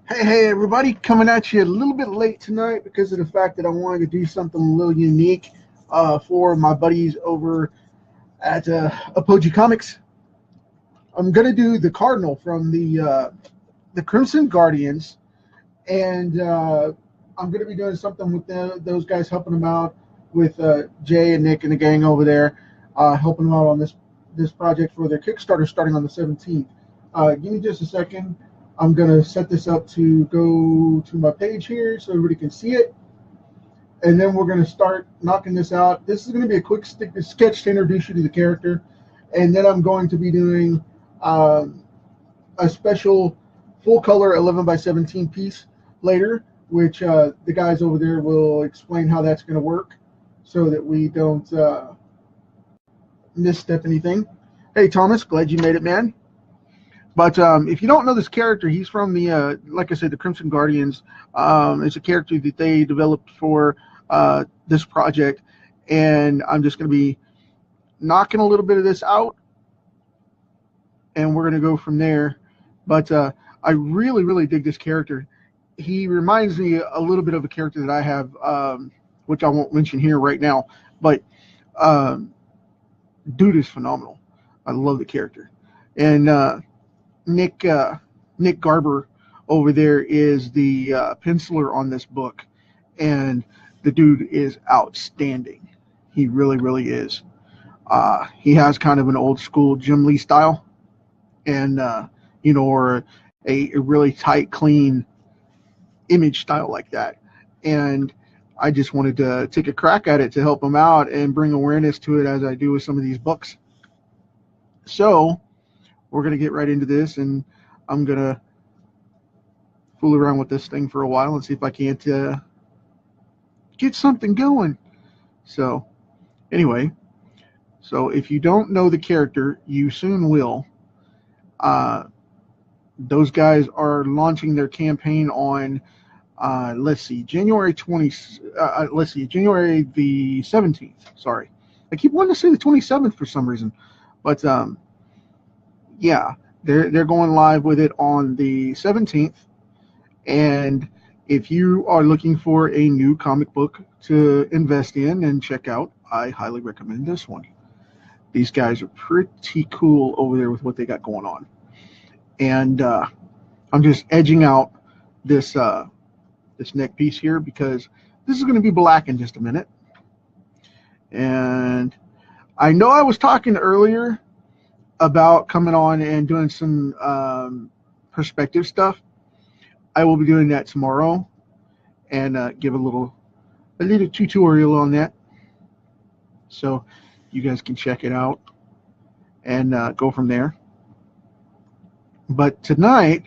Hey, everybody, coming at you a little bit late tonight because of the fact that I wanted to do something a little unique for my buddies over at Apogee Comics. I'm going to do the Cardinal from the Crimson Guardians, and I'm going to be doing something with those guys, helping them out with Jay and Nick and the gang over there, helping them out on this project for their Kickstarter starting on the 17th. Give me just a second. I'm going to set this up to go to my page here so everybody can see it. And then we're going to start knocking this out. This is going to be a quick sketch to introduce you to the character. And then I'm going to be doing a special full color 11 by 17 piece later, which the guys over there will explain how that's going to work so that we don't misstep anything. Hey, Thomas, glad you made it, man. But if you don't know this character, he's from the, like I said, the Crimson Guardians. It's a character that they developed for this project, and I'm just going to be knocking a little bit of this out, and we're going to go from there. But I really, really dig this character. He reminds me a little bit of a character that I have, which I won't mention here right now. But dude is phenomenal. I love the character. And Nick Garber over there is the penciler on this book, and the dude is outstanding. He really, really is. He has kind of an old school Jim Lee style, and or a really tight, clean image style like that. And I just wanted to take a crack at it to help him out and bring awareness to it as I do with some of these books. So we're going to get right into this, and I'm going to fool around with this thing for a while and see if I can't get something going. So anyway, so if you don't know the character, you soon will. Those guys are launching their campaign on, January the 17th. Sorry. I keep wanting to say the 27th for some reason. But yeah, they're going live with it on the 17th, and if you are looking for a new comic book to invest in and check out, I highly recommend this one. These guys are pretty cool over there with what they got going on, and I'm just edging out this this neck piece here because this is going to be black in just a minute. And I know I was talking earlier about coming on and doing some perspective stuff. I will be doing that tomorrow and give a little tutorial on that, so you guys can check it out and go from there. But tonight,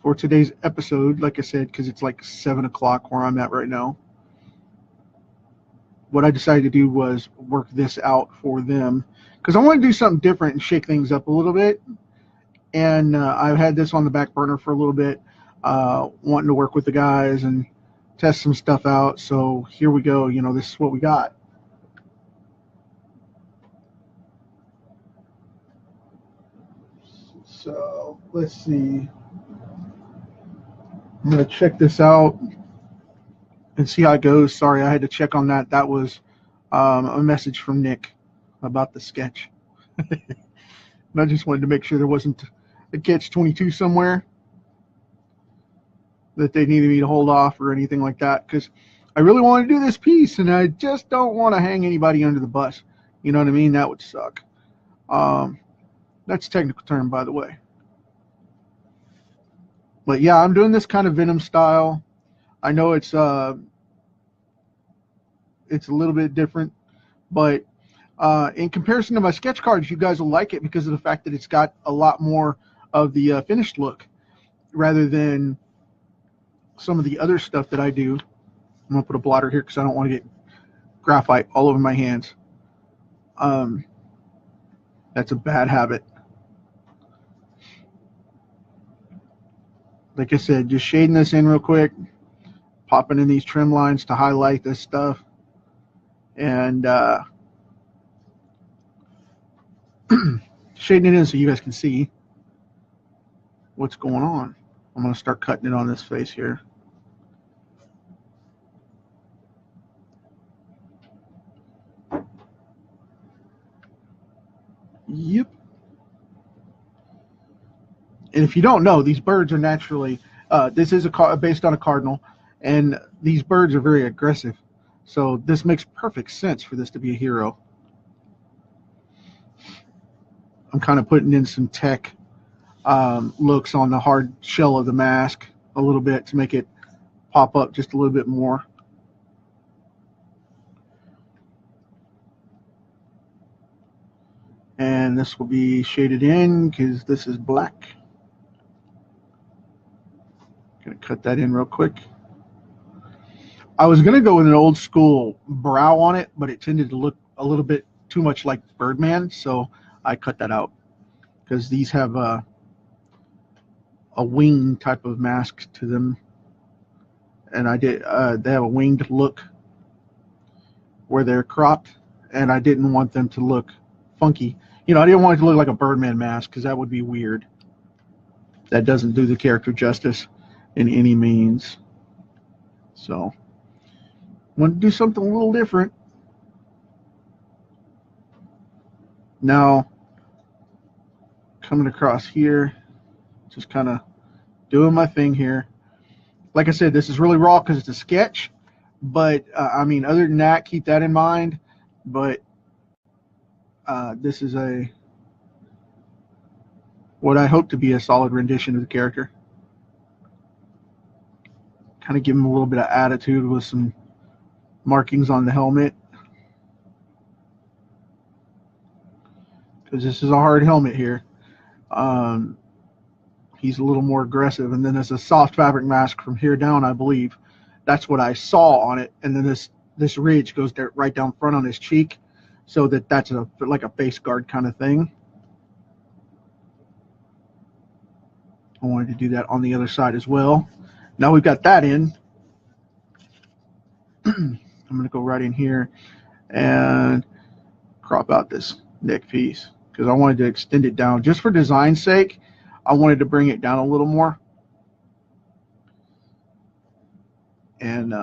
for today's episode, like I said, because it's like 7 o'clock where I'm at right now, what I decided to do was work this out for them, because I want to do something different and shake things up a little bit. And I've had this on the back burner for a little bit, wanting to work with the guys and test some stuff out. So here we go. This is what we got. So let's see. I'm going to check this out and see how it goes. Sorry, I had to check on that. That was a message from Nick about the sketch. And I just wanted to make sure there wasn't a catch-22 somewhere that they needed me to hold off or anything like that, because I really want to do this piece and I just don't want to hang anybody under the bus. You know what I mean? That would suck. That's a technical term, by the way. But yeah, I'm doing this kind of Venom style. I know it's a little bit different, but in comparison to my sketch cards, you guys will like it because of the fact that it's got a lot more of the finished look rather than some of the other stuff that I do. I'm going to put a blotter here because I don't want to get graphite all over my hands. That's a bad habit. Like I said, just shading this in real quick, popping in these trim lines to highlight this stuff, and shading it in so you guys can see what's going on. I'm going to start cutting it on this face here. Yep. And if you don't know, these birds are naturally, this is based on a cardinal, and these birds are very aggressive. So this makes perfect sense for this to be a hero. I'm kind of putting in some tech looks on the hard shell of the mask a little bit to make it pop up just a little bit more. And this will be shaded in because this is black. Gonna cut that in real quick. I was gonna go with an old school brow on it, but it tended to look a little bit too much like Birdman, so I cut that out because these have a wing type of mask to them, and I did they have a winged look where they're cropped, and I didn't want them to look funky. You know, I didn't want it to look like a Birdman mask because that would be weird. That doesn't do the character justice in any means. So I want to do something a little different. Now, coming across here, just kind of doing my thing here. Like I said, this is really raw because it's a sketch, but I mean, other than that, keep that in mind. But this is what I hope to be a solid rendition of the character. Kind of give him a little bit of attitude with some markings on the helmet, because this is a hard helmet here. He's a little more aggressive, and then there's a soft fabric mask from here down, I believe. That's what I saw on it, and then this ridge goes right down front on his cheek, so that's like a face guard kind of thing. I wanted to do that on the other side as well. Now we've got that in. I'm going to go right in here and crop out this neck piece because I wanted to extend it down just for design's sake. I wanted to bring it down a little more and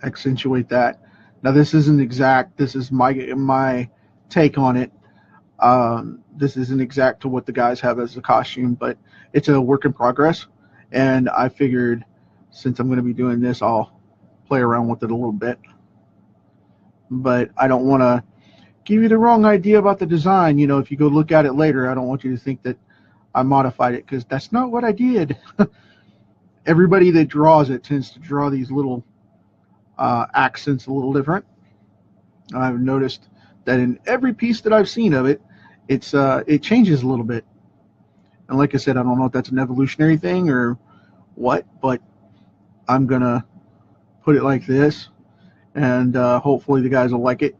accentuate that. Now this isn't exact. This is my take on it. This isn't exact to what the guys have as a costume, but it's a work in progress. And I figured since I'm going to be doing this, I'll play around with it a little bit. But I don't want to give you the wrong idea about the design. You know, if you go look at it later, I don't want you to think that I modified it, because that's not what I did. Everybody that draws it tends to draw these little accents a little different. I've noticed that in every piece that I've seen of it, it changes a little bit. And like I said, I don't know if that's an evolutionary thing or what, but I'm going to put it like this, and hopefully the guys will like it.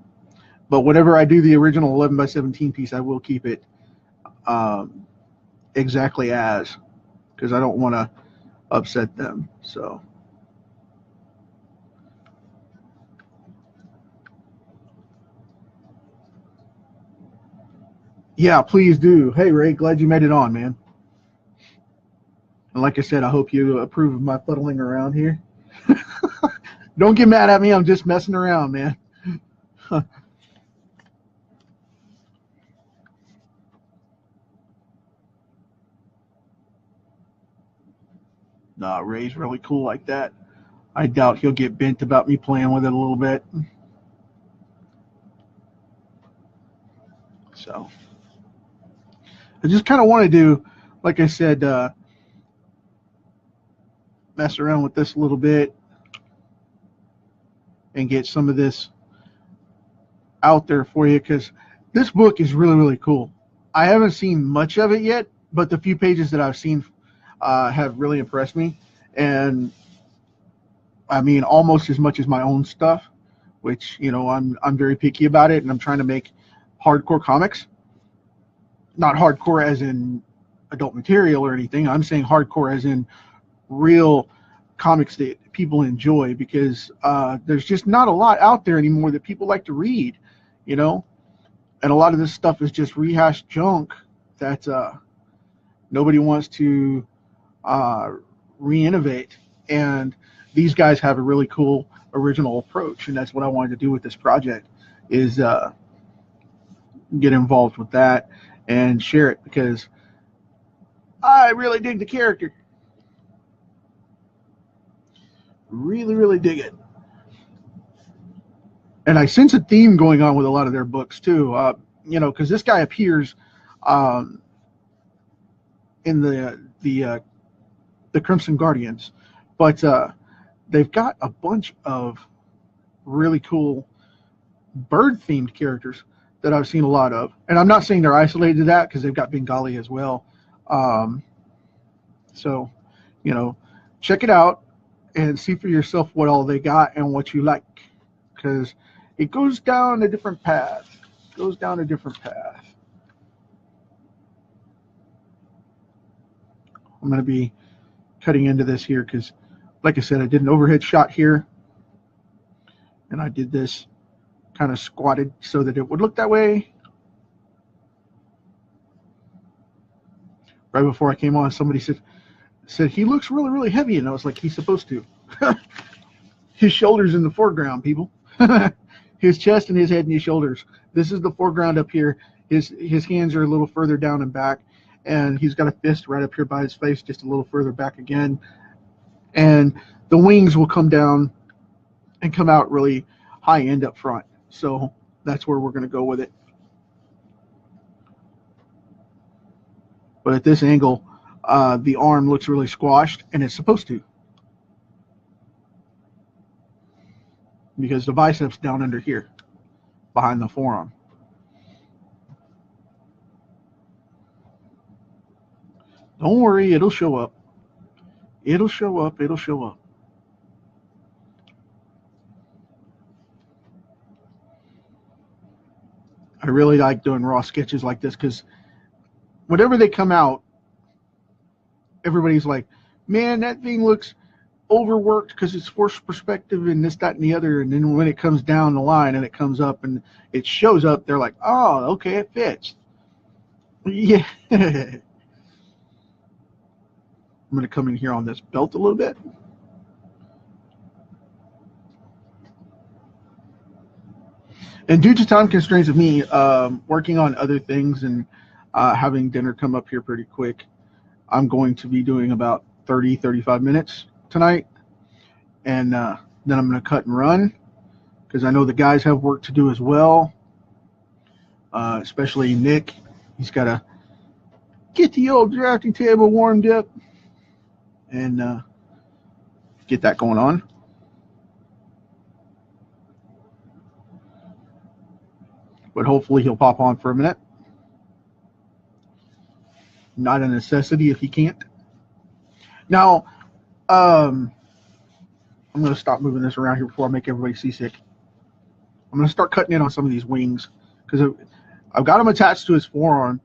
But whenever I do the original 11x17 piece, I will keep it exactly as, because I don't want to upset them. So yeah, please do. Hey Ray, glad you made it on, man. And like I said, I hope you approve of my fuddling around here. Don't get mad at me, I'm just messing around, man. Nah, Ray's really cool like that. I doubt he'll get bent about me playing with it a little bit. So I just kind of want to do, like I said, mess around with this a little bit and get some of this out there for you, because this book is really, really cool. I haven't seen much of it yet, but the few pages that I've seen have really impressed me. And I mean, almost as much as my own stuff, which, you know, I'm very picky about it, and I'm trying to make hardcore comics. Not hardcore as in adult material or anything. I'm saying hardcore as in real comics that people enjoy, because there's just not a lot out there anymore that people like to read, you know. And a lot of this stuff is just rehashed junk that nobody wants to re-innovate. And these guys have a really cool original approach, and that's what I wanted to do with this project, is get involved with that and share it, because I really dig the character. Really, really dig it. And I sense a theme going on with a lot of their books too. Because this guy appears in the Crimson Guardians, but they've got a bunch of really cool bird-themed characters that I've seen a lot of. And I'm not saying they're isolated to that, because they've got Bengali as well. So, check it out and see for yourself what all they got and what you like, because it goes down a different path. I'm going to be cutting into this here because, like I said, I did an overhead shot here, and I did this kind of squatted so that it would look that way. Right before I came on, somebody said he looks really, really heavy, and I was like, he's supposed to. His shoulders in the foreground, people. His chest and his head and his shoulders. This is the foreground up here. His hands are a little further down and back, and he's got a fist right up here by his face, just a little further back again. And the wings will come down and come out really high end up front. So that's where we're going to go with it. But at this angle, the arm looks really squashed, and it's supposed to, because the bicep's down under here behind the forearm. Don't worry, it'll show up. It'll show up. I really like doing raw sketches like this, because whenever they come out, everybody's like, man, that thing looks overworked because it's forced perspective and this, that, and the other. And then when it comes down the line and it comes up and it shows up, they're like, oh, okay, it fits. Yeah. I'm going to come in here on this belt a little bit. And due to time constraints of me working on other things and having dinner come up here pretty quick, I'm going to be doing about 35 minutes tonight. And then I'm going to cut and run, because I know the guys have work to do as well, especially Nick. He's got to get the old drafting table warmed up and get that going on. But hopefully he'll pop on for a minute. Not a necessity if he can't. Now, I'm going to stop moving this around here before I make everybody seasick. I'm going to start cutting in on some of these wings, because I've got them attached to his forearm.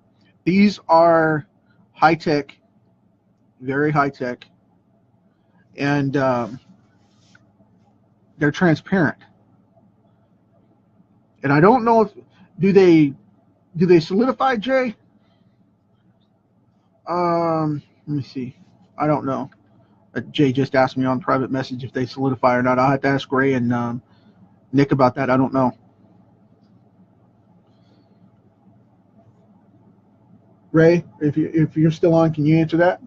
These are high-tech, very high-tech, and they're transparent. And I don't know if do they solidify, Jay? Let me see. I don't know. Jay just asked me on private message if they solidify or not. I'll have to ask Ray and Nick about that. I don't know. Ray, if you're still on, can you answer that?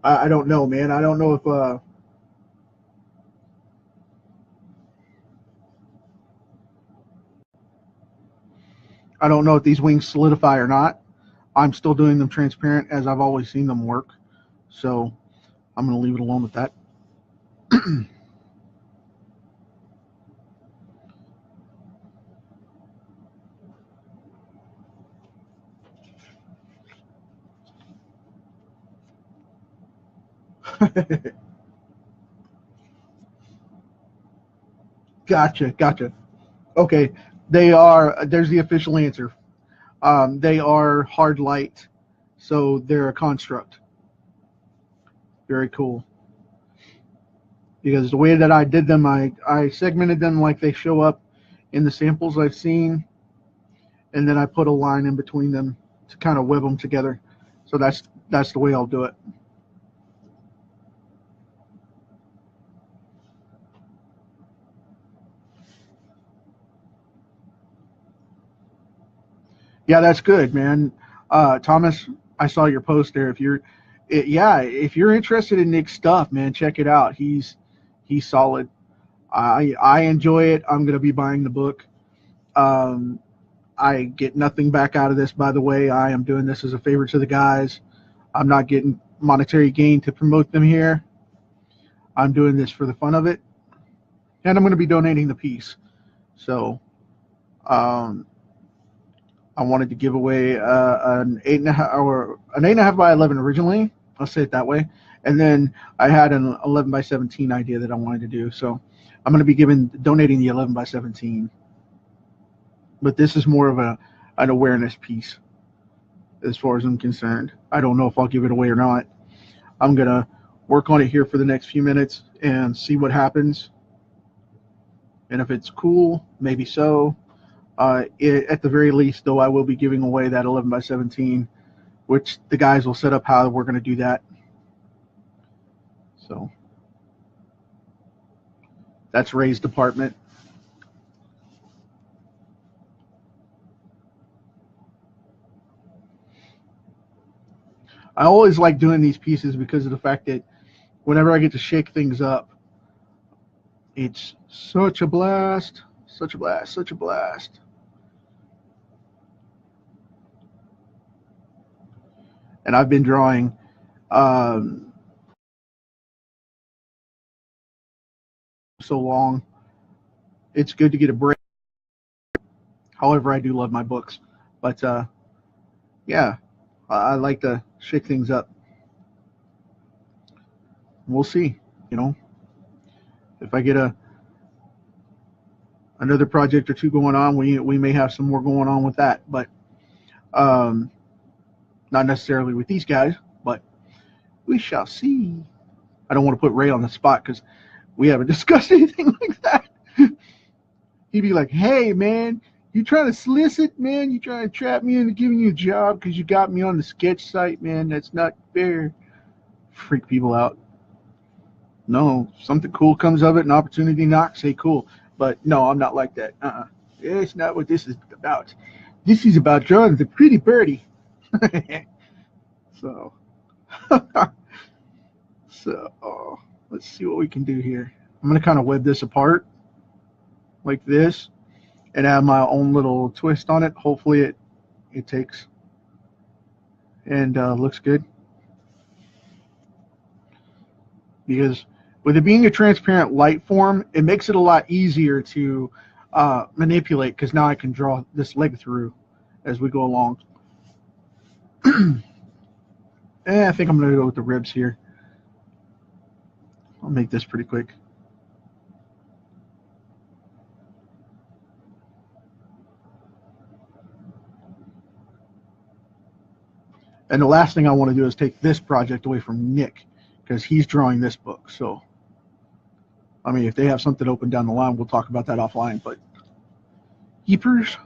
I don't know, man. I don't know if I don't know if these wings solidify or not. I'm still doing them transparent as I've always seen them work. So I'm going to leave it alone with that. Gotcha. Okay, there's the official answer. They are hard light, so they're a construct. Very cool. Because the way that I did them, I segmented them like they show up in the samples I've seen, and then I put a line in between them to kind of web them together. So that's the way I'll do it. Yeah, that's good, man. Thomas, I saw your post there. If you're interested in Nick's stuff, man, check it out. He's solid. I enjoy it. I'm gonna be buying the book. Um, I get nothing back out of this, by the way. I am doing this as a favor to the guys. I'm not getting monetary gain to promote them here. I'm doing this for the fun of it, and I'm going to be donating the piece. So, um, I wanted to give away an 8.5 or an 8.5 by 11 originally. I'll say it that way, and then I had an 11 by 17 idea that I wanted to do. So, I'm going to be donating the 11 by 17. But this is more of an awareness piece, as far as I'm concerned. I don't know if I'll give it away or not. I'm going to work on it here for the next few minutes and see what happens. And if it's cool, maybe so. At the very least, though, I will be giving away that 11 by 17, which the guys will set up how we're going to do that. So that's Ray's department. I always like doing these pieces because of the fact that whenever I get to shake things up, it's such a blast, such a blast, such a blast. And I've been drawing so long. It's good to get a break. However, I do love my books. But yeah, I like to shake things up. We'll see. You know, if I get another project or two going on, we may have some more going on with that. But not necessarily with these guys. But we shall see. I don't want to put Ray on the spot because we haven't discussed anything like that. He'd be like, "Hey, man, you trying to solicit, man? You trying to trap me into giving you a job because you got me on the sketch site, man? That's not fair." Freak people out. No, something cool comes of it, an opportunity knocks, say cool. But no, I'm not like that. It's not what this is about. This is about drawing the pretty birdie. So, let's see what we can do here. I'm going to kind of web this apart like this and add my own little twist on it. Hopefully it takes and looks good. Because with it being a transparent light form, it makes it a lot easier to manipulate because now I can draw this leg through as we go along. I think I'm going to go with the ribs here. I'll make this pretty quick. And the last thing I want to do is take this project away from Nick because he's drawing this book. So, I mean, if they have something open down the line, we'll talk about that offline. But, yeepers.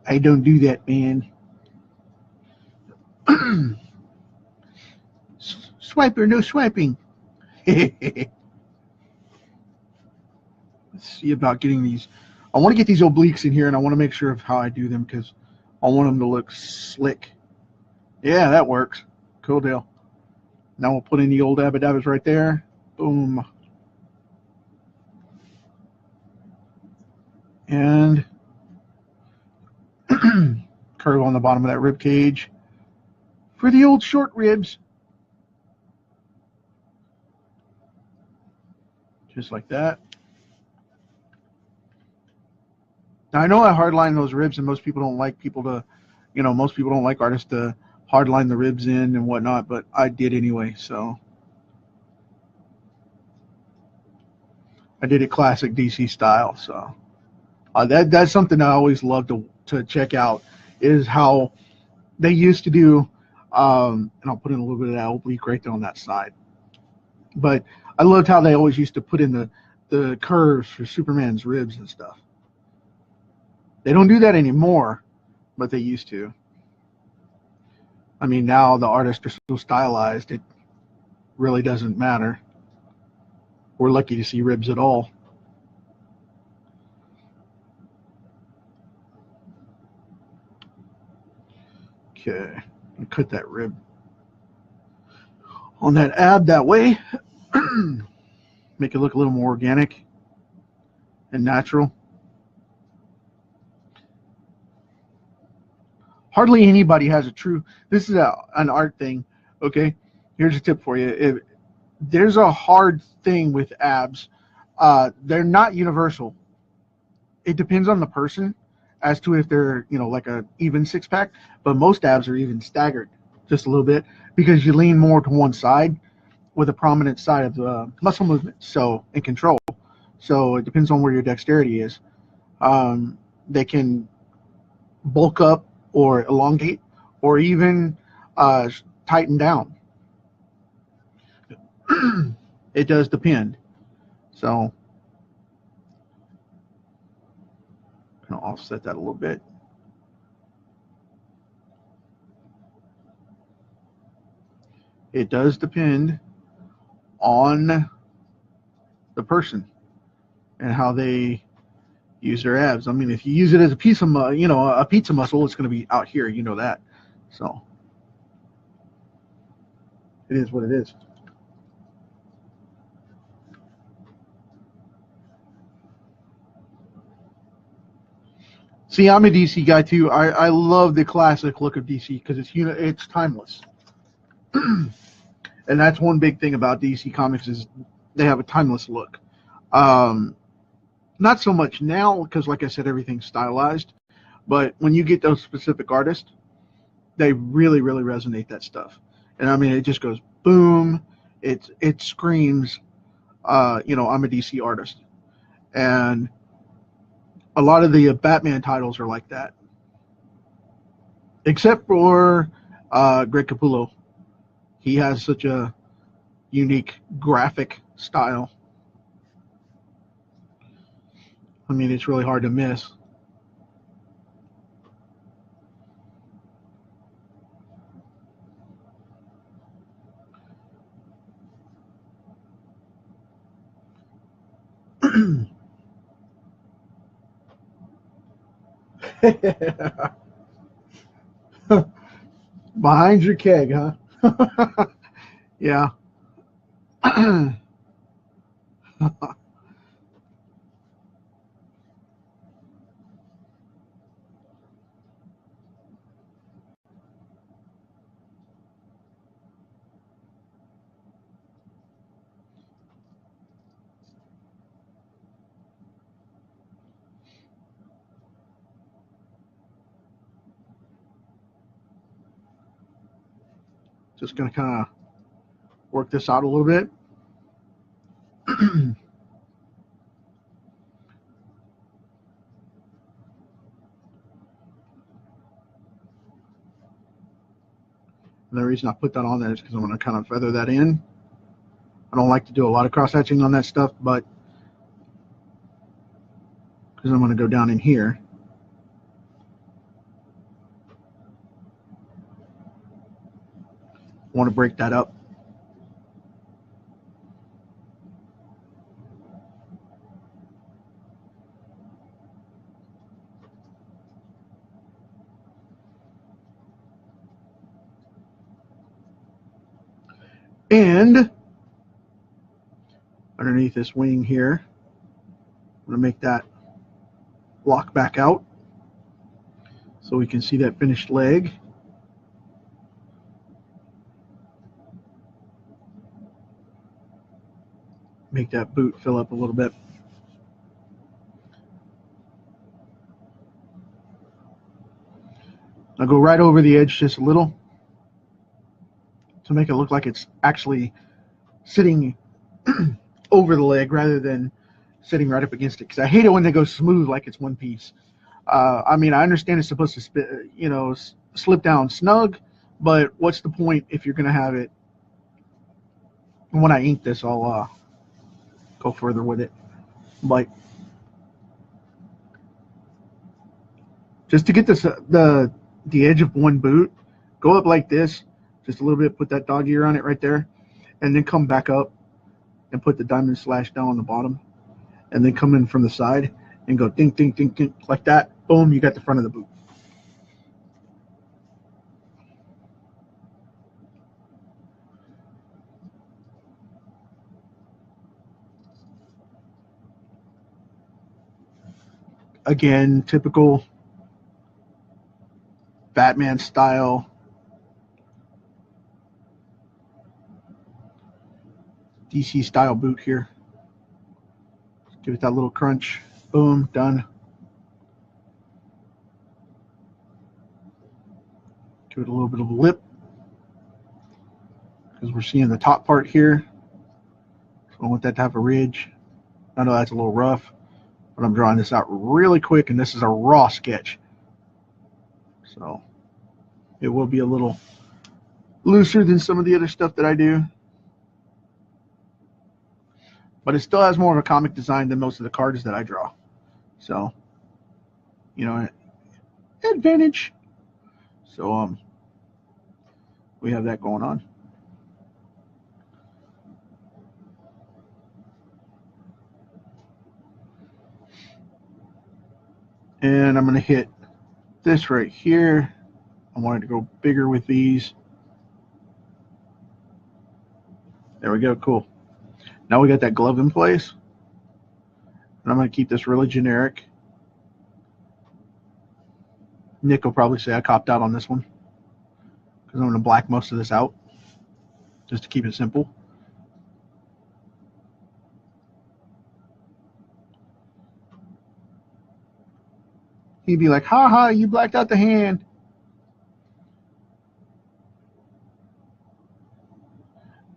I don't do that, man. Swiper, no swiping. Let's see about getting these. I want to get these obliques in here, and I want to make sure of how I do them because I want them to look slick. Yeah, that works. Cool deal. Now we'll put in the old abadabas right there. Boom. And curve on the bottom of that rib cage for the old short ribs. Just like that. Now, I know I hardline those ribs, and most people don't like most people don't like artists to hardline the ribs in and whatnot, but I did anyway, so. I did it classic DC style, so. That's something I always love to check out, is how they used to do, and I'll put in a little bit of that oblique right there on that side. But I loved how they always used to put in the curves for Superman's ribs and stuff. They don't do that anymore, but they used to. I mean, now the artists are so stylized, it really doesn't matter. We're lucky to see ribs at all. Okay, and cut that rib on that ab that way. Make it look a little more organic and natural. Hardly anybody has a true, this is an art thing, okay? Here's a tip for you. If there's a hard thing with abs, they're not universal. It depends on the person as to if they're, you know, like a even six pack, but most abs are even staggered just a little bit because you lean more to one side with a prominent side of the muscle movement, so, and control. So it depends on where your dexterity is. They can bulk up or elongate or even tighten down. It does depend. So I'll offset that a little bit. It does depend on the person and how they use their abs. I mean, if you use it as a piece of, you know, a pizza muscle, it's going to be out here. You know that. So it is what it is. See, I'm a DC guy too. I love the classic look of DC because it's timeless. And that's one big thing about DC Comics is they have a timeless look. Not so much now because, like I said, everything's stylized. But when you get those specific artists, they really, really resonate that stuff. And I mean, it just goes boom. It screams, you know, I'm a DC artist. And a lot of the Batman titles are like that, except for Greg Capullo. He has such a unique graphic style. I mean, it's really hard to miss. Behind your keg, huh? Yeah. Just going to kind of work this out a little bit. And the reason I put that on there is because I'm going to kind of feather that in. I don't like to do a lot of cross-hatching on that stuff, but because I'm going to go down in here. I want to break that up. And underneath this wing here, I'm going to make that lock back out so we can see that finished leg. Make that boot fill up a little bit. I'll go right over the edge just a little to make it look like it's actually sitting over the leg rather than sitting right up against it, because I hate it when they go smooth like it's one piece. I mean, I understand it's supposed to slip down snug, but what's the point if you're going to have it? When I ink this, I'll go further with it. But just to get this the edge of one boot, go up like this, just a little bit, put that dog ear on it right there, and then come back up and put the diamond slash down on the bottom, and then come in from the side and go ding, ding, ding, ding, like that. Boom, you got the front of the boot. Again, typical Batman style. DC style boot here. Give it that little crunch. Boom, done. Give it a little bit of a lip, because we're seeing the top part here. So I want that to have a ridge. I know that's a little rough, but I'm drawing this out really quick, and this is a raw sketch. So it will be a little looser than some of the other stuff that I do. But it still has more of a comic design than most of the cards that I draw. So, you know, advantage. So we have that going on. And I'm going to hit this right here. I wanted to go bigger with these. There we go, cool. Now we got that glove in place. And I'm going to keep this really generic. Nick will probably say I copped out on this one, because I'm going to black most of this out, just to keep it simple. He'd be like, ha ha, you blacked out the hand.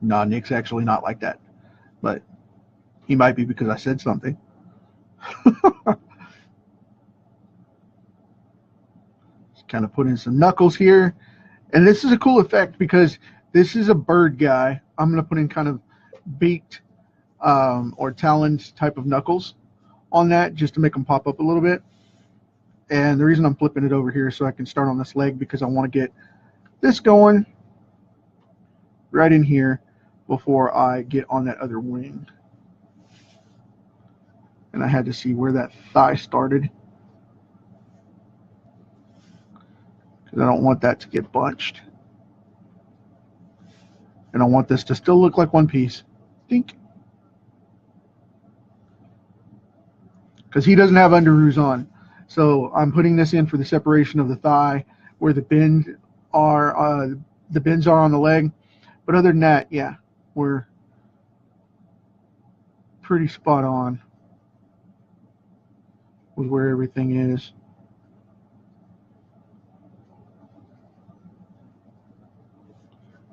No, Nick's actually not like that. But he might be, because I said something. Just kind of put in some knuckles here. And this is a cool effect, because this is a bird guy. I'm going to put in kind of beaked or taloned type of knuckles on that, just to make them pop up a little bit. And the reason I'm flipping it over here so I can start on this leg, because I want to get this going right in here before I get on that other wing. And I had to see where that thigh started, because I don't want that to get bunched. And I want this to still look like one piece. Dink. Because he doesn't have underoos on. So I'm putting this in for the separation of the thigh, where the bends are on the leg. But other than that, yeah, we're pretty spot on with where everything is.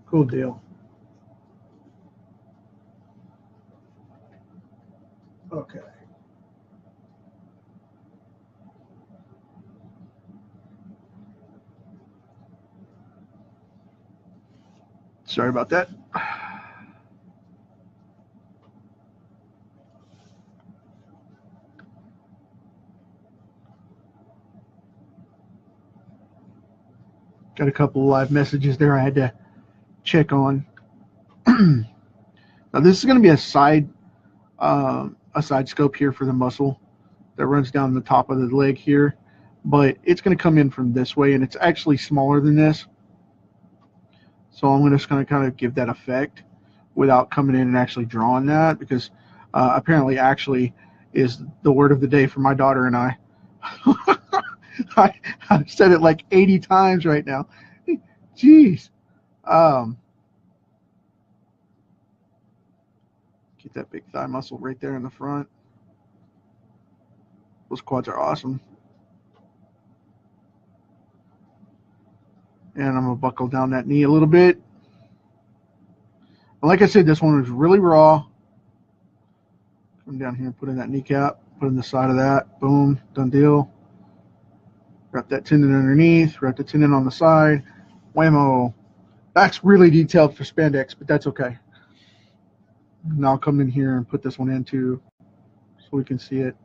Cool deal. Okay. Sorry about that. Got a couple of live messages there I had to check on. Now this is going to be a side scope here for the muscle that runs down the top of the leg here, but it's going to come in from this way, and it's actually smaller than this. So I'm just going to kind of give that effect without coming in and actually drawing that, because apparently actually is the word of the day for my daughter and I. I've said it like 80 times right now. Jeez. Get that big thigh muscle right there in the front. Those quads are awesome. And I'm going to buckle down that knee a little bit. And like I said, this one was really raw. Come down here and put in that kneecap. Put in the side of that. Boom. Done deal. Wrap that tendon underneath. Wrap the tendon on the side. Whammo. That's really detailed for spandex, but that's okay. Now I'll come in here and put this one in too, so we can see it.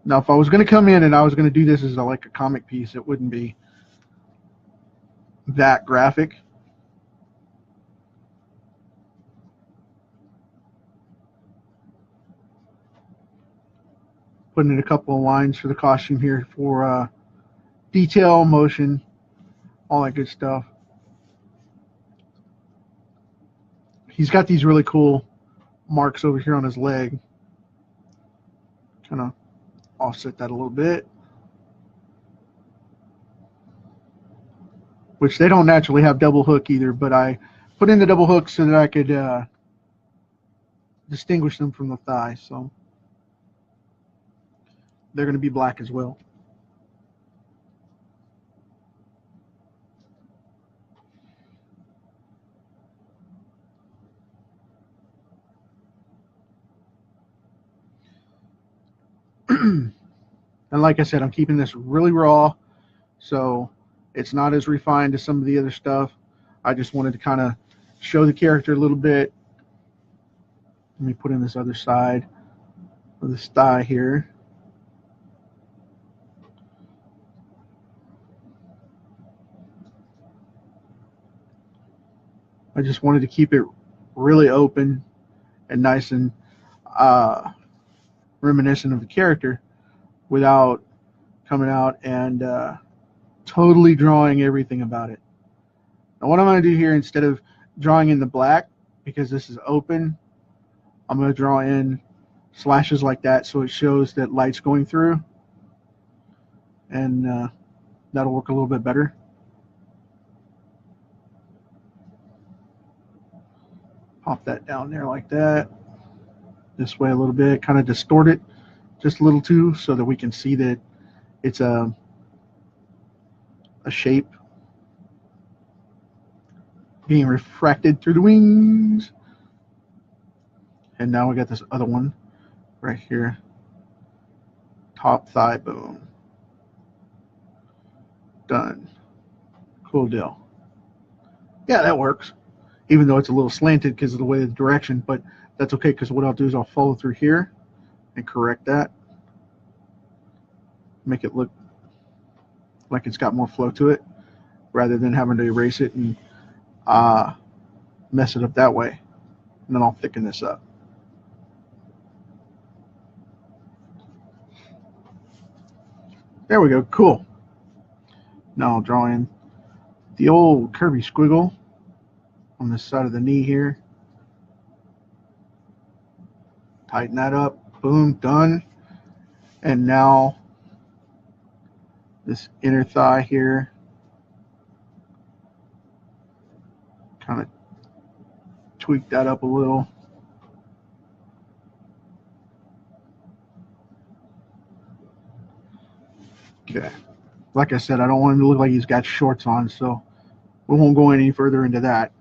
Now, if I was going to come in and I was going to do this as like a comic piece, it wouldn't be that graphic. Putting in a couple of lines for the costume here for detail, motion, all that good stuff. he's got these really cool marks over here on his leg. Kind of offset that a little bit. Which they don't naturally have double hook either, but I put in the double hook so that I could distinguish them from the thigh. So they're going to be black as well. And like I said, I'm keeping this really raw, so it's not as refined as some of the other stuff. I just wanted to kind of show the character a little bit. Let me put in this other side of this thigh here. I just wanted to keep it really open and nice and reminiscent of the character without coming out and totally drawing everything about it. Now what I'm going to do here, instead of drawing in the black, because this is open, I'm going to draw in slashes like that so it shows that light's going through, and that'll work a little bit better. Pop that down there like that. This way a little bit, kind of distort it just a little too, so that we can see that it's a shape being refracted through the wings. And now we got this other one right here. Top thigh, boom. Done. Cool deal. Yeah, that works. Even though it's a little slanted because of the way of the direction, but that's okay, because what I'll do is I'll follow through here and correct that. Make it look like it's got more flow to it, rather than having to erase it and mess it up that way. And then I'll thicken this up. There we go. Cool. Now I'll draw in the old curvy squiggle on this side of the knee here. Tighten that up. Boom. Done. And now this inner thigh here. Kind of tweak that up a little. Okay. Like I said, I don't want him to look like he's got shorts on, so we won't go any further into that.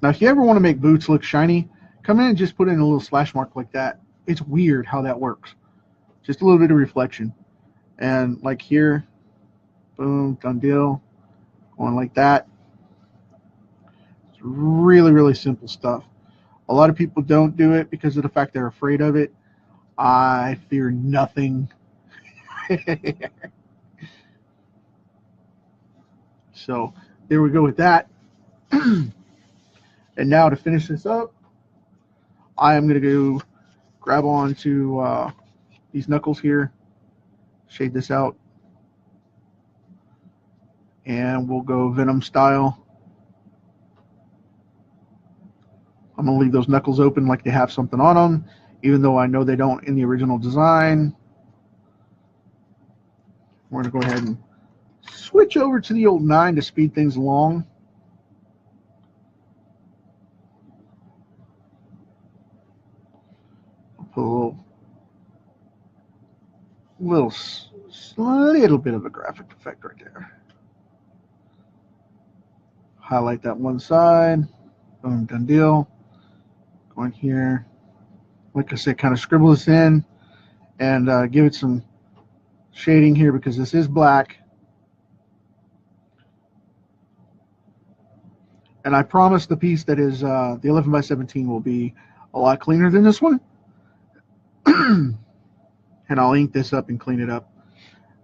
Now, if you ever want to make boots look shiny, come in and just put in a little slash mark like that. It's weird how that works. Just a little bit of reflection. And like here, boom, done deal. Going like that. It's really, really simple stuff. A lot of people don't do it because of the fact they're afraid of it. I fear nothing. So there we go with that. And now to finish this up, I am going to go grab on to these knuckles here, shade this out, and we'll go Venom style. I'm going to leave those knuckles open like they have something on them, even though I know they don't in the original design. We're going to go ahead and switch over to the old 9 to speed things along. I'll put a little bit of a graphic effect right there. Highlight that one side. Boom, done deal. Go in here. Like I said, kind of scribble this in and give it some shading here because this is black. And I promise the piece that is the 11x17 will be a lot cleaner than this one. And I'll ink this up and clean it up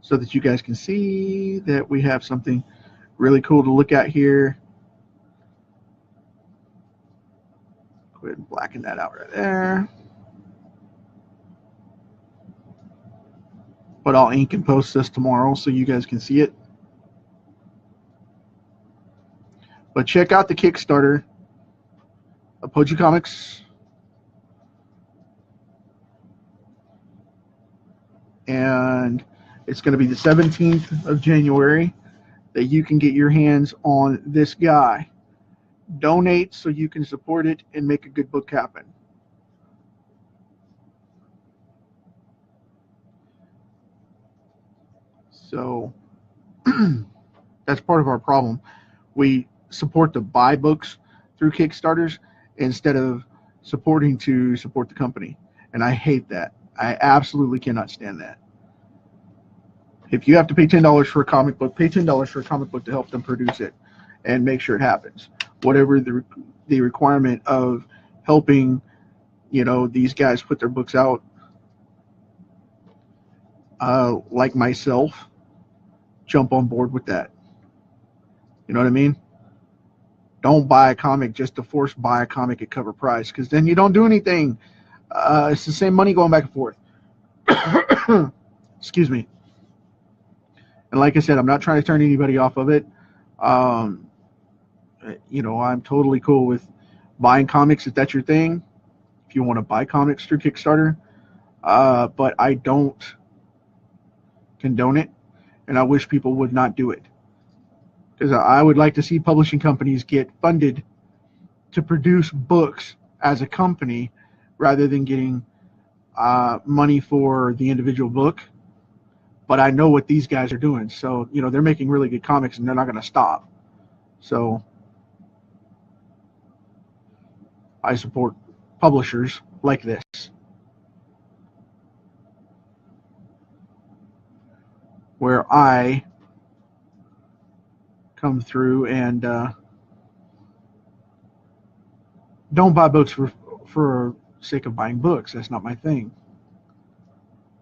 so that you guys can see that we have something really cool to look at here. Go ahead and blacken that out right there. but I'll ink and post this tomorrow so you guys can see it. But check out the Kickstarter, Apogee Comics. And it's going to be the 17th of January that you can get your hands on this guy. Donate so you can support it and make a good book happen. So that's part of our problem. We support to buy books through Kickstarters instead of supporting to support the company. And I hate that. I absolutely cannot stand that. If you have to pay $10 for a comic book, pay $10 for a comic book to help them produce it and make sure it happens. Whatever the requirement of helping, you know, these guys put their books out, like myself, jump on board with that. You know what I mean? Don't buy a comic just to force buy a comic at cover price, because then you don't do anything. It's the same money going back and forth. Excuse me. And like I said, I'm not trying to turn anybody off of it. You know, I'm totally cool with buying comics if that's your thing. If you want to buy comics through Kickstarter. But I don't condone it. And I wish people would not do it. Because I would like to see publishing companies get funded to produce books as a company rather than getting money for the individual book. But I know what these guys are doing. So, you know, they're making really good comics and they're not going to stop. So I support publishers like this. Where I come through and don't buy books for sake of buying books. That's not my thing.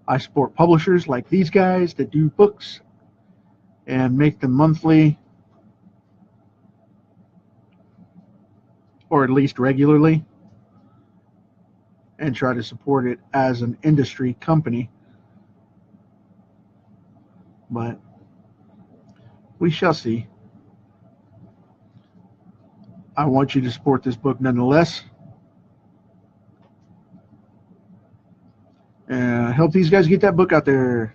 I support publishers like these guys that do books and make them monthly or at least regularly and try to support it as an industry company. But we shall see. I want you to support this book nonetheless. And help these guys get that book out there.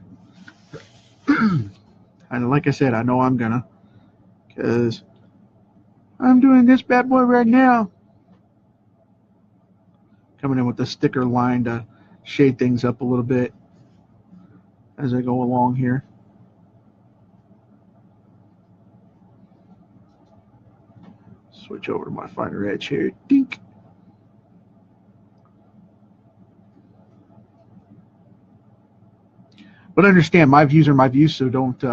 And like I said, I know I'm gonna, because I'm doing this bad boy right now. Coming in with the sticker line to shade things up a little bit as I go along here. Switch over to my finer edge here. Dink. But understand, my views are my views, so don't,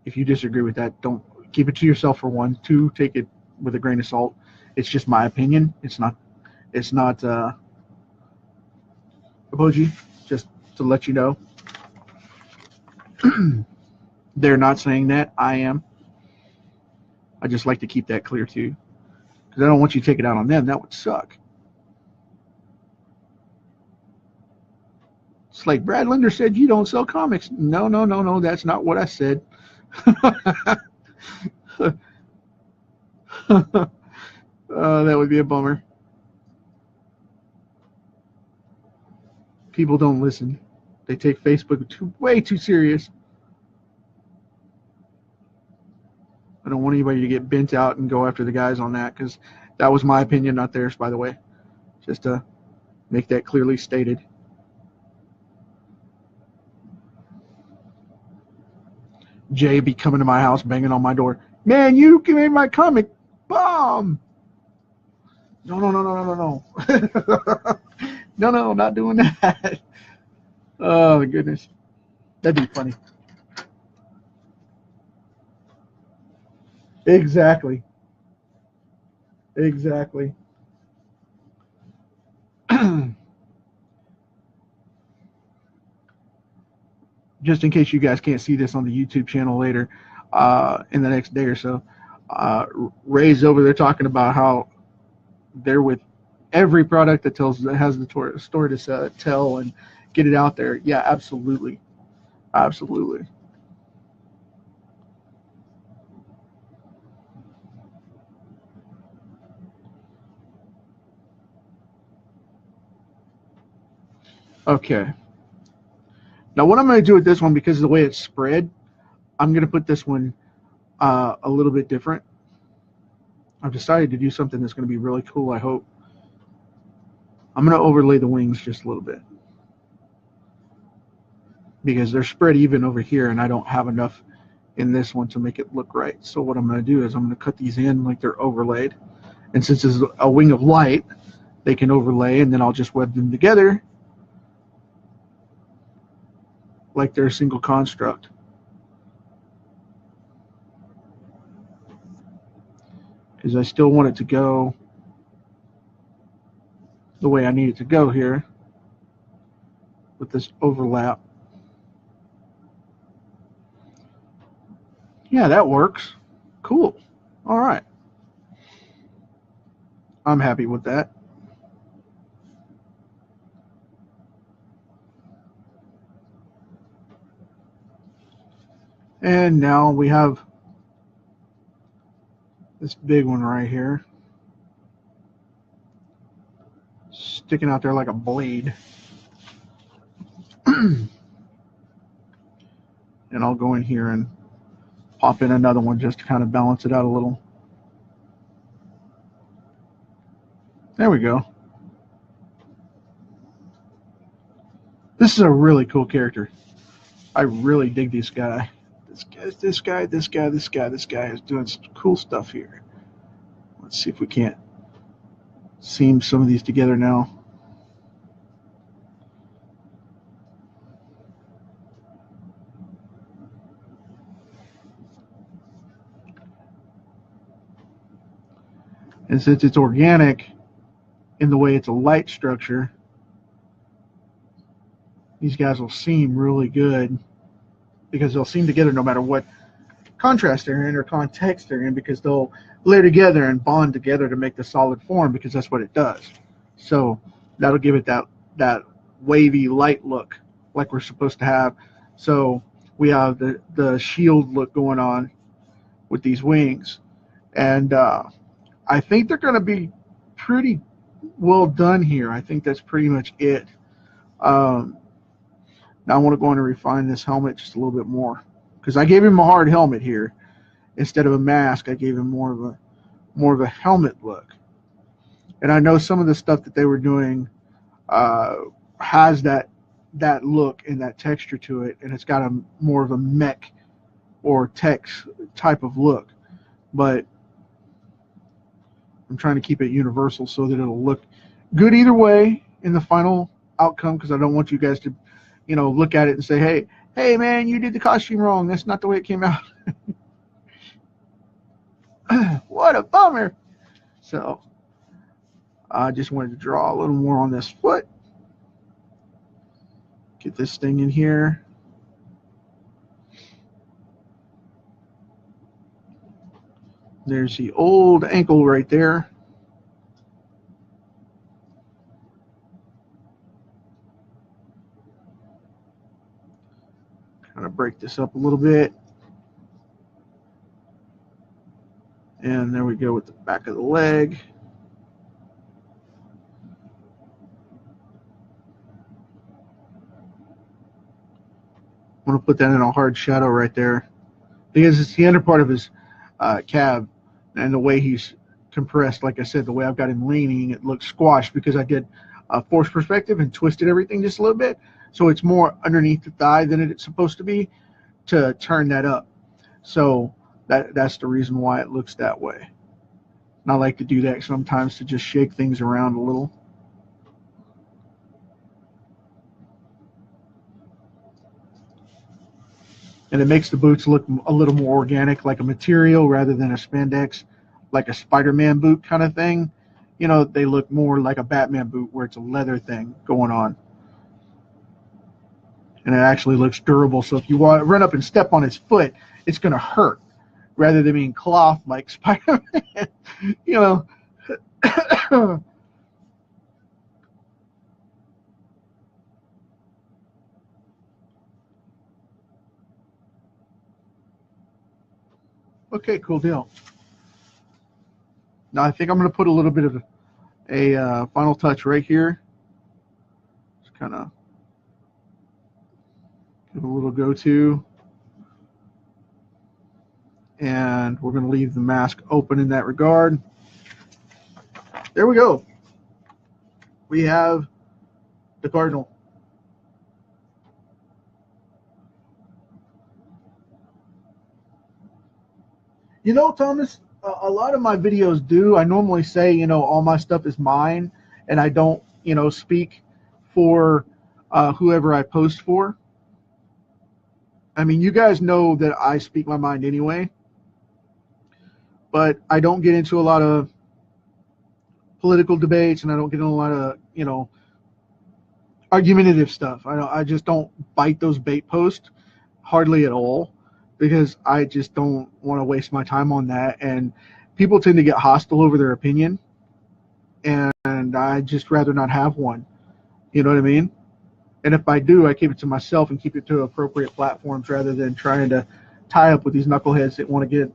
if you disagree with that, don't keep it to yourself for one. Two, take it with a grain of salt. It's just my opinion. It's not Apogee, just to let you know. They're not saying that. I am. I just like to keep that clear too, because I don't want you to take it out on them. That would suck. It's like Brad Linder said, you don't sell comics. No, no, no, no. That's not what I said. That would be a bummer. People don't listen. They take Facebook way too serious. I don't want anybody to get bent out and go after the guys on that, because that was my opinion, not theirs, by the way. Just to make that clearly stated. Jay be coming to my house, banging on my door. Man, you can make my comic bomb. No, no, no, no, no, no, no. No, no, not doing that. Oh, my goodness. That'd be funny. Exactly. Exactly. Just in case you guys can't see this on the YouTube channel later, in the next day or so, Ray's over there talking about how they're with every product that has the story to tell, and get it out there. Yeah, absolutely. Absolutely. Okay. Now what I'm going to do with this one, because of the way it's spread, I'm going to put this one a little bit different. I've decided to do something that's going to be really cool, I hope. I'm going to overlay the wings just a little bit, because they're spread even over here, and I don't have enough in this one to make it look right. So what I'm going to do is I'm going to cut these in like they're overlaid. And since it's a wing of light, they can overlay, and then I'll just web them together like they're a single construct. Because I still want it to go the way I need it to go here with this overlap. Yeah, that works. Cool. All right. I'm happy with that. And now we have this big one right here, sticking out there like a blade. And I'll go in here and pop in another one just to kind of balance it out a little. There we go. This is a really cool character. I really dig this guy. This guy is doing some cool stuff here. Let's see if we can't seam some of these together now. And since it's organic in the way it's a light structure, these guys will seam really good, because they'll seam together no matter what contrast they're in or context they're in, because they'll layer together and bond together to make the solid form, because that's what it does. So that'll give it that wavy light look like we're supposed to have. So we have the shield look going on with these wings, and I think they're going to be pretty well done here. I think that's pretty much it. Now I want to go in and refine this helmet just a little bit more, because I gave him a hard helmet here instead of a mask. I gave him more of a helmet look, and I know some of the stuff that they were doing has that look and that texture to it, and it's got more of a mech or tex type of look, but I'm trying to keep it universal so that it'll look good either way in the final outcome, because I don't want you guys to, look at it and say, hey man, you did the costume wrong. That's not the way it came out. What a bummer. So I just wanted to draw a little more on this foot. Get this thing in here. There's the old ankle right there. Kind of break this up a little bit. And there we go with the back of the leg. I'm going to put that in a hard shadow right there, because it's the under part of his cab, and the way he's compressed, like I said, the way I've got him leaning, it looks squashed because I did a forced perspective and twisted everything just a little bit, so it's more underneath the thigh than it's supposed to be, to turn that up. So that's the reason why it looks that way. And I like to do that sometimes to just shake things around a little. And it makes the boots look a little more organic, like a material rather than a spandex, like a Spider-Man boot kind of thing. They look more like a Batman boot where it's a leather thing going on. And it actually looks durable. So if you want to run up and step on his foot, it's going to hurt rather than being cloth like Spider-Man. Okay, cool deal. Now I think I'm going to put a little bit of a final touch right here. Just kind of give a little go-to. And we're going to leave the mask open in that regard. There we go. We have the Cardinal. You know, Thomas, a lot of my videos do. I normally say, you know, all my stuff is mine, and I don't, you know, speak for whoever I post for. I mean, you guys know that I speak my mind anyway, but I don't get into a lot of political debates, and I don't get into a lot of, you know, argumentative stuff. I just don't bite those bait posts hardly at all, because I just don't want to waste my time on that. And people tend to get hostile over their opinion, and I just rather not have one. You know what I mean? And if I do, I keep it to myself and keep it to appropriate platforms rather than trying to tie up with these knuckleheads that want to get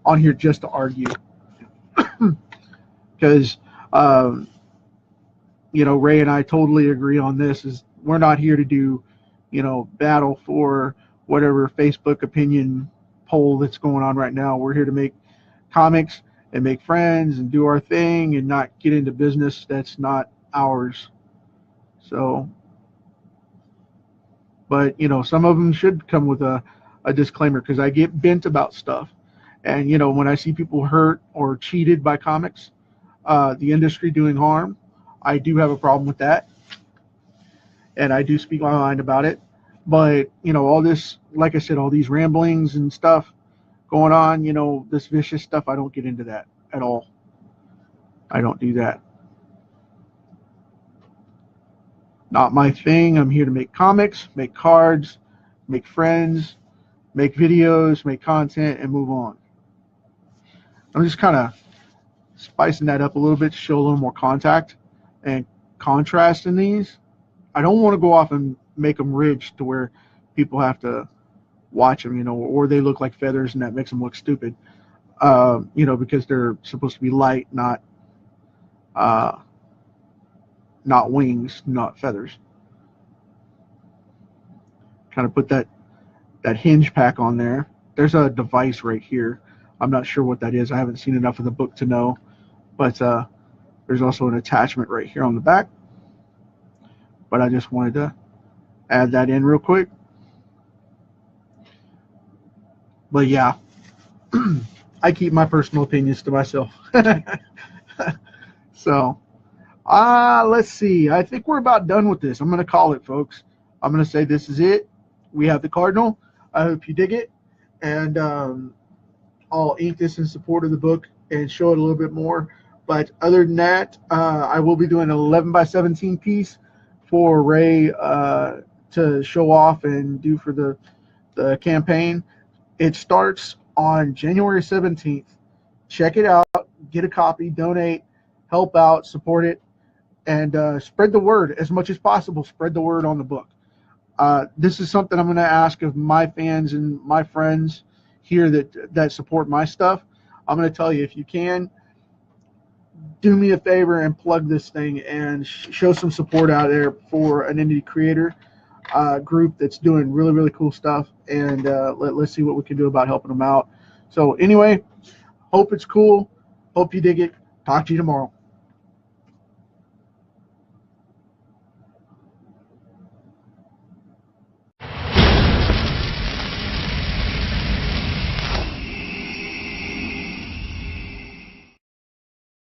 on here just to argue. Because, you know, Ray and I totally agree on this. Is we're not here to do, you know, battle for whatever Facebook opinion poll that's going on right now. We're here to make comics and make friends and do our thing and not get into business that's not ours. So, but, you know, some of them should come with a disclaimer, because I get bent about stuff. And, you know, when I see people hurt or cheated by comics, the industry doing harm, I do have a problem with that. And I do speak my mind about it. But, you know, all this, like I said, all these ramblings and stuff going on, you know, this vicious stuff, I don't get into that at all. I don't do that. Not my thing. I'm here to make comics, make cards, make friends, make videos, make content, and move on. I'm just kind of spicing that up a little bit to show a little more contact and contrast in these. I don't want to go off and make them ridged to where people have to watch them, you know, or they look like feathers and that makes them look stupid, you know, because they're supposed to be light, not wings, not feathers. Kind of put that hinge pack on there. There's a device right here. I'm not sure what that is. I haven't seen enough of the book to know, but there's also an attachment right here on the back. But I just wanted to add that in real quick. But yeah, I keep my personal opinions to myself. So, let's see. I think we're about done with this. I'm going to call it, folks. I'm going to say this is it. We have the Cardinal. I hope you dig it. And I'll ink this in support of the book and show it a little bit more. But other than that, I will be doing an 11x17 piece for Ray to show off and do for the campaign. It starts on January 17th. Check it out. Get a copy. Donate. Help out. Support it. And spread the word as much as possible. Spread the word on the book. This is something I'm going to ask of my fans and my friends here that support my stuff. I'm going to tell you, if you can, do me a favor and plug this thing and show some support out there for an indie creator group that's doing really, really cool stuff. And let's see what we can do about helping them out. So anyway, hope it's cool. Hope you dig it. Talk to you tomorrow.